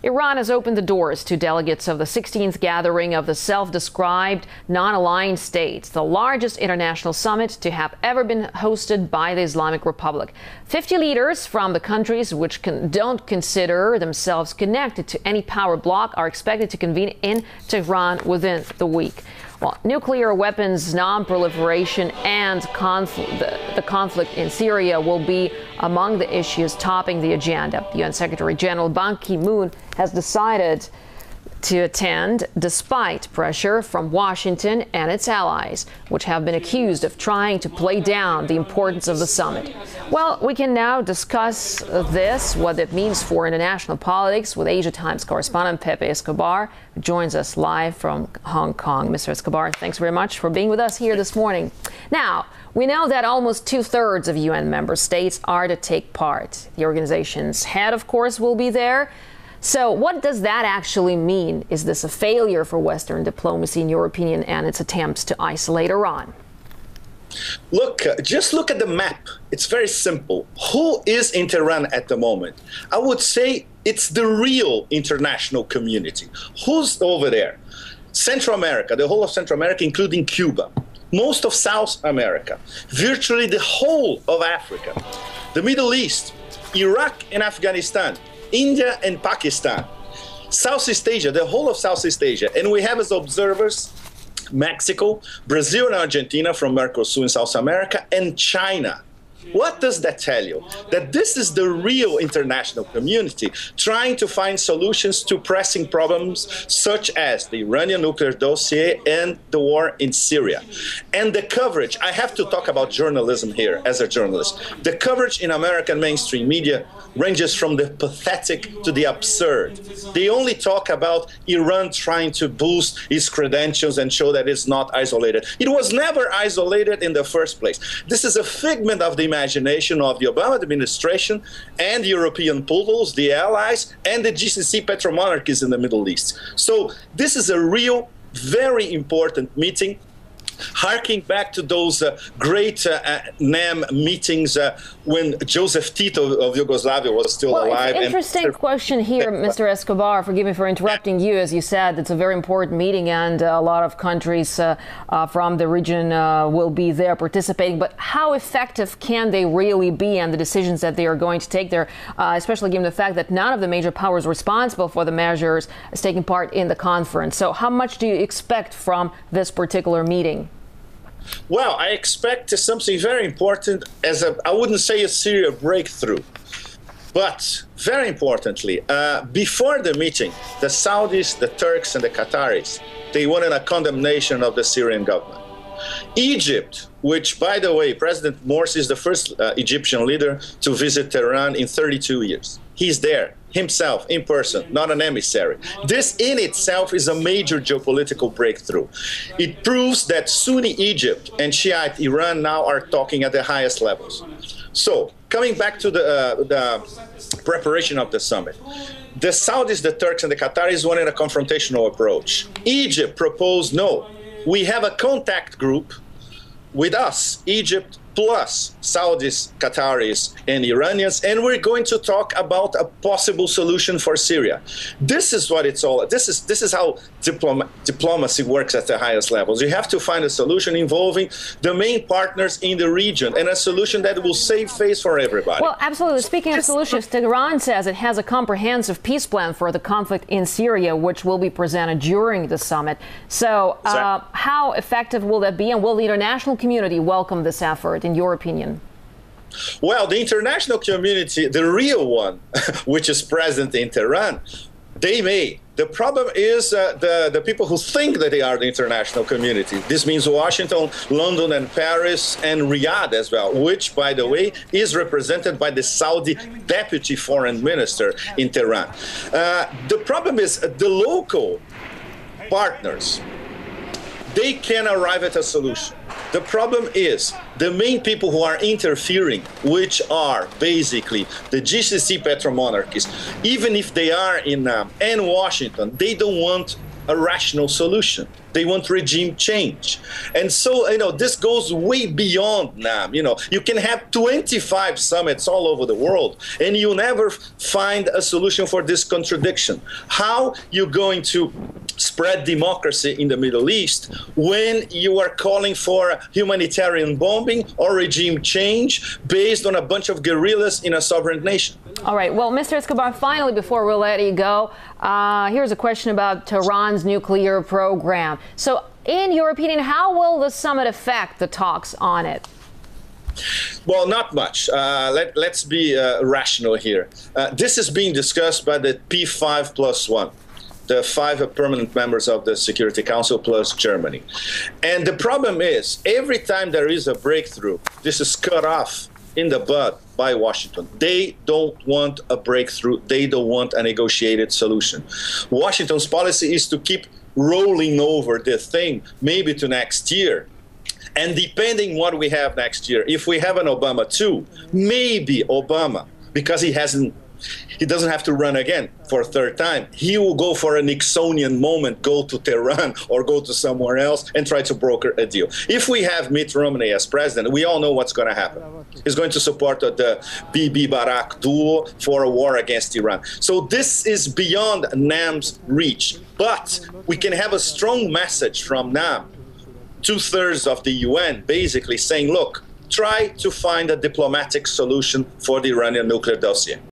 Iran has opened the doors to delegates of the 16th gathering of the self-described non-aligned states, the largest international summit to have ever been hosted by the Islamic Republic. 50 leaders from the countries which don't consider themselves connected to any power bloc are expected to convene in Tehran within the week. Well, nuclear weapons, non-proliferation, and the conflict in Syria will be among the issues topping the agenda. UN Secretary General Ban Ki-moon has decided to attend despite pressure from Washington and its allies, which have been accused of trying to play down the importance of the summit. Well, we can now discuss what it means for international politics, with Asia Times correspondent Pepe Escobar, who joins us live from Hong Kong. Mr. Escobar, thanks very much for being with us here this morning. Now, we know that almost 2/3 of UN member states are to take part. The organization's head, of course, will be there. So what does that actually mean? Is this a failure for Western diplomacy, in your opinion, and its attempts to isolate Iran? Look, just look at the map. It's very simple. Who is in Tehran at the moment? I would say it's the real international community. Who's over there? Central America, the whole of Central America, including Cuba. Most of South America. Virtually the whole of Africa. The Middle East, Iraq and Afghanistan. India and Pakistan, Southeast Asia, the whole of Southeast Asia. And we have as observers Mexico, Brazil and Argentina from Mercosur in South America, and China. What does that tell you? That this is the real international community trying to find solutions to pressing problems such as the Iranian nuclear dossier and the war in Syria. And the coverage, I have to talk about journalism here as a journalist. The coverage in American mainstream media ranges from the pathetic to the absurd. They only talk about Iran trying to boost its credentials and show that it's not isolated. It was never isolated in the first place. This is a figment of the imagination of the Obama administration and the European poodles, the allies, and the GCC petromonarchies in the Middle East. So this is a real, very important meeting, harking back to those great NAM meetings when Joseph Tito of Yugoslavia was still alive. Interesting question here, Mr. Escobar. Forgive me for interrupting you. As you said, it's a very important meeting, and a lot of countries from the region will be there participating. But how effective can they really be, and the decisions that they are going to take there, especially given the fact that none of the major powers responsible for the measures is taking part in the conference? So how much do you expect from this particular meeting? Well, I expect something very important, I wouldn't say a Syria breakthrough, but very importantly, before the meeting, the Saudis, the Turks, and the Qataris, they wanted a condemnation of the Syrian government. Egypt, which, by the way, President Morsi is the first Egyptian leader to visit Tehran in 32 years. He's there himself, in person, not an emissary. This in itself is a major geopolitical breakthrough. It proves that Sunni Egypt and Shiite Iran now are talking at the highest levels. So, coming back to the preparation of the summit, the Saudis, the Turks, and the Qataris wanted a confrontational approach. Egypt proposed, no, we have a contact group with us, Egypt, plus Saudis, Qataris, and Iranians, and we're going to talk about a possible solution for Syria. This is what it's all. This is how diplomacy works at the highest levels. You have to find a solution involving the main partners in the region, and a solution that will save face for everybody. Well, absolutely. Speaking of solutions, Tehran says it has a comprehensive peace plan for the conflict in Syria, which will be presented during the summit. So how effective will that be, and will the international community welcome this effort, in your opinion? Well, the international community, the real one, which is present in Tehran, they may. The problem is the people who think that they are the international community. This means Washington, London, and Paris, and Riyadh as well, which, by the way, is represented by the Saudi deputy foreign minister in Tehran. The problem is the local partners, they can arrive at a solution. The problem is the main people who are interfering, which are basically the GCC petromonarchies, even if they are in NAM and Washington, they don't want a rational solution. They want regime change. And so, this goes way beyond NAM. You can have 25 summits all over the world, and you never find a solution for this contradiction. How you going to spread democracy in the Middle East when you are calling for humanitarian bombing or regime change based on a bunch of guerrillas in a sovereign nation? All right. Well, Mr. Escobar, finally, before we'll let you go, here's a question about Tehran's nuclear program. So, in your opinion, how will the summit affect the talks on it? Well, not much. Let's be rational here. This is being discussed by the B5+1. The 5 permanent members of the Security Council plus Germany. And the problem is, every time there is a breakthrough, this is cut off in the bud by Washington. They don't want a breakthrough. They don't want a negotiated solution. Washington's policy is to keep rolling over the thing, maybe to next year. And depending what we have next year, if we have an Obama too, maybe Obama, because he doesn't have to run again for a third time. He will go for a Nixonian moment, go to Tehran or go to somewhere else and try to broker a deal. If we have Mitt Romney as president, we all know what's going to happen. He's going to support the Bibi-Barack duo for a war against Iran. So this is beyond NAM's reach. But we can have a strong message from NAM, 2/3 of the UN, basically saying, look, try to find a diplomatic solution for the Iranian nuclear dossier.